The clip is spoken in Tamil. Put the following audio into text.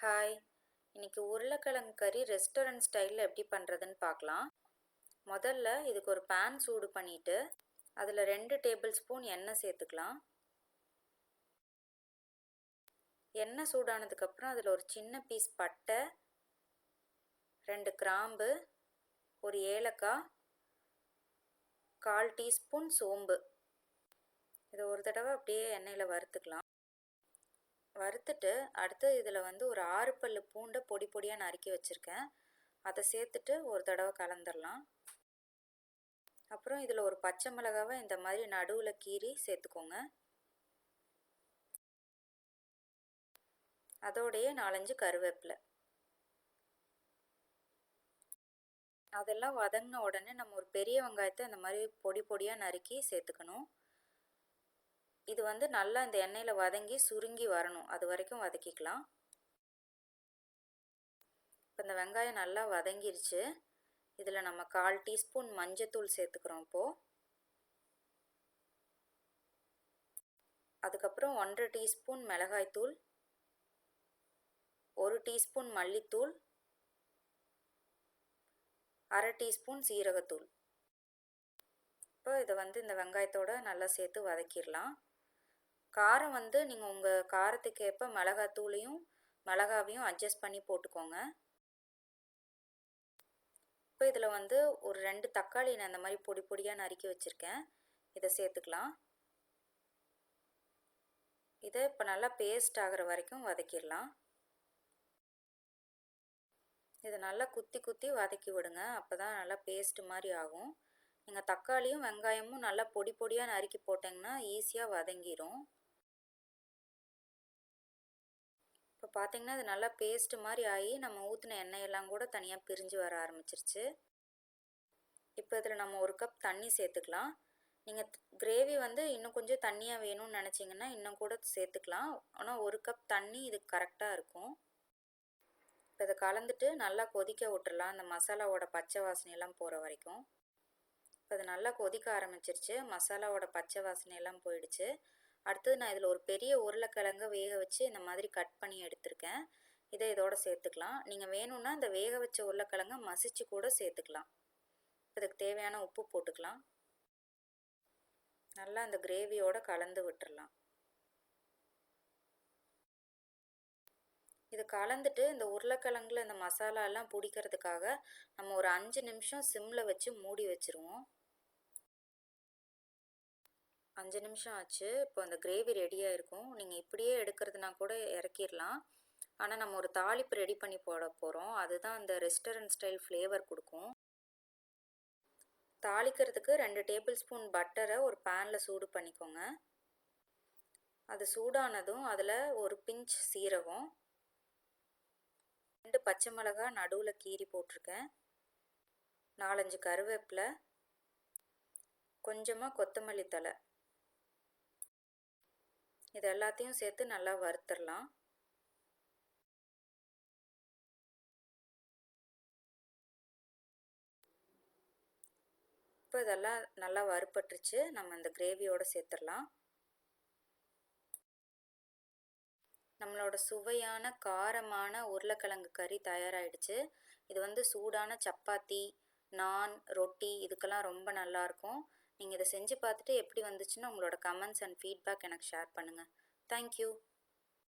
ஹாய், இன்னைக்கு உருளைக்கிழங்கு கறி ரெஸ்டாரண்ட் ஸ்டைலில் எப்படி பண்ணுறதுன்னு பார்க்கலாம். முதல்ல இதுக்கு ஒரு பேன் சூடு பண்ணிவிட்டு அதில் 2 டேபிள் ஸ்பூன் எண்ணெய் சேர்த்துக்கலாம். எண்ணெய் சூடானதுக்கப்புறம் அதில் ஒரு சின்ன பீஸ் பட்டை, 2 கிராம்பு, ஒரு ஏலக்காய், 1/4 டீஸ்பூன் சோம்பு இதை ஒரு தடவை அப்படியே எண்ணெயில் வறுத்துக்கலாம். வறுத்துட்டு அடுத்து இதில் ஒரு 6 பல்லு பூண்டை பொடி பொடியாக நறுக்கி வச்சுருக்கேன். அதை சேர்த்துட்டு ஒரு தடவை கலந்துடலாம். அப்புறம் இதில் ஒரு பச்சை மிளகாவை இந்த மாதிரி நடுவில் கீறி சேர்த்துக்கோங்க. அதோடையே 4-5 கருவேப்பிலை. அதெல்லாம் வதங்கின உடனே நம்ம ஒரு பெரிய வெங்காயத்தை இந்த மாதிரி பொடி பொடியாக நறுக்கி சேர்த்துக்கணும். இது நல்லா இந்த எண்ணெயில் வதங்கி சுருங்கி வரணும், அது வரைக்கும் வதக்கிக்கலாம். இப்போ இந்த வெங்காயம் நல்லா வதங்கிருச்சு. இதில் நம்ம 1/4 டீஸ்பூன் மஞ்சத்தூள் சேர்த்துக்கிறோம். இப்போது அதுக்கப்புறம் 1/2 டீஸ்பூன் மிளகாய்த்தூள், 1 டீஸ்பூன் மல்லித்தூள், 1/2 டீஸ்பூன் சீரகத்தூள். இப்போ இதை இந்த வெங்காயத்தோடு நல்லா சேர்த்து வதக்கிடலாம். காரம் நீங்கள் உங்கள் காரத்துக்கு ஏற்ப மிளகாத்தூளையும் மிளகாவையும் அட்ஜஸ்ட் பண்ணி போட்டுக்கோங்க. இப்போ இதில் ஒரு 2 தக்காளி நான் இந்த மாதிரி பொடி பொடியாக நறுக்கி வச்சுருக்கேன். இதை சேர்த்துக்கலாம். இதை இப்போ நல்லா பேஸ்ட் ஆகிற வரைக்கும் வதக்கிடலாம். இதை நல்லா குத்தி குத்தி வதக்கி விடுங்க, அப்போ தான் நல்லா பேஸ்ட்டு மாதிரி ஆகும். நீங்கள் தக்காளியும் வெங்காயமும் நல்லா பொடி பொடியாக நறுக்கி போட்டிங்கன்னா ஈஸியாக வதங்கிடும். இப்போ பார்த்திங்கன்னா இது நல்லா பேஸ்ட்டு மாதிரி ஆகி நம்ம ஊற்றின எண்ணெயெல்லாம் கூட தனியாக பிரிஞ்சு வர ஆரம்பிச்சிருச்சு. இப்போ இதில் நம்ம 1 கப் தண்ணி சேர்த்துக்கலாம். நீங்கள் கிரேவி இன்னும் கொஞ்சம் தண்ணியாக வேணும்னு நினச்சிங்கன்னா இன்னும் கூட சேர்த்துக்கலாம். ஆனால் 1 கப் தண்ணி இதுக்கு கரெக்டாக இருக்கும். இப்போ இதை கலந்துட்டு நல்லா கொதிக்க விட்டுறலாம், அந்த மசாலாவோட பச்சை வாசனையெல்லாம் போகிற வரைக்கும். இப்போ இது நல்லா கொதிக்க ஆரம்பிச்சிருச்சு, மசாலாவோட பச்சை வாசனையெல்லாம் போயிடுச்சு. அடுத்தது நான் இதில் ஒரு பெரிய உருளைக்கிழங்கு வேக வச்சு இந்த மாதிரி கட் பண்ணி எடுத்திருக்கேன். இதை இதோட சேர்த்துக்கலாம். நீங்கள் வேணும்னா இந்த வேக வச்ச உருளைக்கிழங்கை மசிச்சு கூட சேர்த்துக்கலாம். இதுக்கு தேவையான உப்பு போட்டுக்கலாம். நல்லா அந்த கிரேவியோட கலந்து விட்டுறலாம். இது கலந்துட்டு இந்த உருளைக்கிழங்குல இந்த மசாலா எல்லாம் பிடிக்கிறதுக்காக நம்ம ஒரு 5 நிமிஷம் சிம்மில் வச்சு மூடி வச்சுருவோம். 5 நிமிஷம் ஆச்சு. இப்போ அந்த கிரேவி ரெடியாக இருக்கும். நீங்கள் இப்படியே எடுக்கிறதுனா கூட இறக்கிடலாம். ஆனால் நம்ம ஒரு தாளிப்பு ரெடி பண்ணி போட போகிறோம். அதுதான் அந்த ரெஸ்டாரண்ட் ஸ்டைல் ஃப்ளேவர் கொடுக்கும். தாளிக்கிறதுக்கு 2 டேபிள் ஸ்பூன் பட்டரை ஒரு பேனில் சூடு பண்ணிக்கோங்க. அது சூடானதும் அதில் ஒரு பிஞ்ச் சீரகம், 2 பச்சை மிளகாய் நடுவில் கீறி போட்டிருக்கேன், 4-5 கருவேப்பிலை, கொஞ்சமாக கொத்தமல்லி தழை, இது எல்லாத்தையும் சேர்த்து நல்லா வறுத்துடலாம். இப்போ இதெல்லாம் நல்லா வறுப்பட்டுருச்சு. நம்ம இந்த கிரேவியோடு சேர்த்துடலாம். நம்மளோட சுவையான காரமான உருளைக்கிழங்கு கறி தயாராகிடுச்சு. இது சூடான சப்பாத்தி, நான், ரொட்டி இதுக்கெல்லாம் ரொம்ப நல்லாயிருக்கும். நீங்கள் இதை செஞ்சு பார்த்துட்டு எப்படி வந்துச்சுன்னு உங்களோட கமெண்ட்ஸ் அண்ட் ஃபீட்பேக் எனக்கு ஷேர் பண்ணுங்கள். தேங்க்யூ.